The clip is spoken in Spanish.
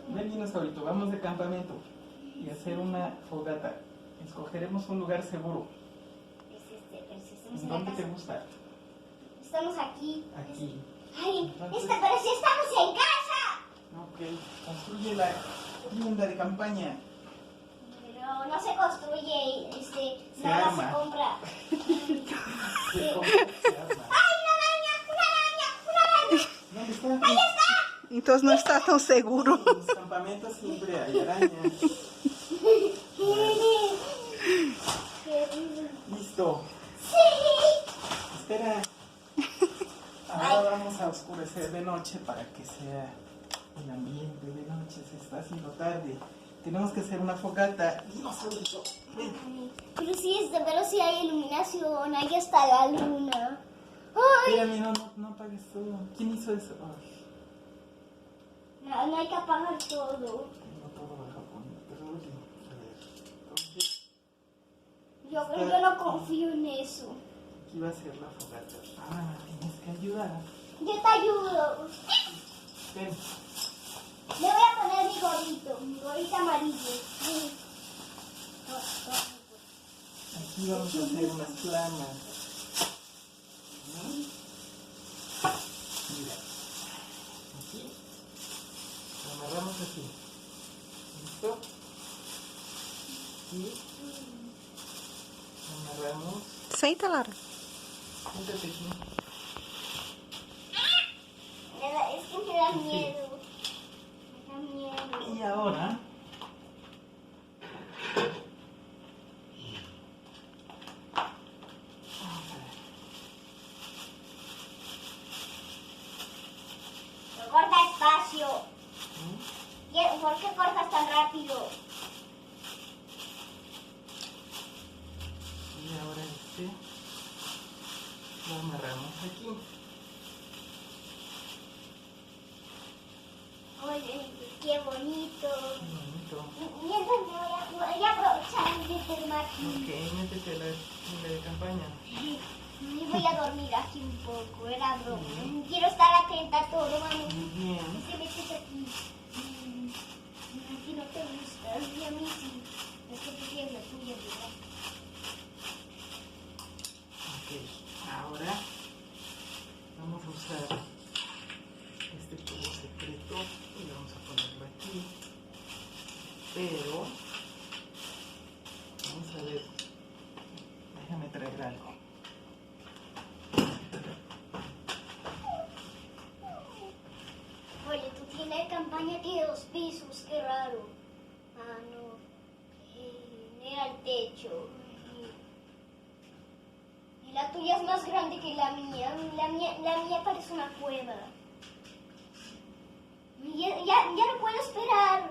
Ven, dinosaurio, vamos de campamento y hacer una fogata. Escogeremos un lugar seguro. ¿Dónde te gusta? Estamos aquí. Aquí. Ay, pero si estamos en casa. Ok, construye la tienda de campaña. Pero no se construye, Se nada arma. se compra. Se compra, se arma. ¡Ay, una araña! ¡Una araña! ¡Una araña! ¿Dónde está? ¡Ahí está! Entonces no está tan seguro. En los campamentos siempre hay arañas. Listo. ¡Sí! Espera. Ahora vamos a oscurecer de noche para que sea el ambiente de noche. Se está haciendo tarde. Tenemos que hacer una fogata. Dinosaurio, ven. Pero sí hay iluminación. Ahí está la luna. ¡Ay! Espérame, no apagues todo. ¿Quién hizo eso? Ay, No hay que apagar todo. tengo todo bajo control. A ver, entonces Yo no confío en eso. aquí va a ser la fogata. Ah, tienes que ayudar. Yo te ayudo. Ven. Le voy a poner mi gorrito amarillo. Aquí vamos a hacer unas planas. Mira. Aquí. Lo amarramos así. ¿Listo? Y amarramos. Senta, Lara. Siéntate aquí. Es que me da miedo. Me da miedo. Y ahora No corta espacio. ¿Por qué cortas tan rápido? y ahora lo amarramos aquí. Oye, qué bonito. Qué bonito. Mientras voy a aprovechar de meterme aquí. Ok, métete a la tienda de campaña. Y voy a dormir aquí un poco, era broma. Quiero estar atenta a todo, mami. Muy bien. ¿Qué te metes aquí? A ti no te gusta, y a mí sí. Es que tú tienes la tuya, ¿verdad? Ok, ahora vamos a usar este tubo secreto y vamos a ponerlo aquí. Pero vamos a ver. Déjame traer algo. Oye, tu tienda de campaña tiene 2 pisos, qué raro. Ah, no. Era el techo. Y la tuya es más grande que la mía. La mía parece una cueva. Ya no puedo esperar.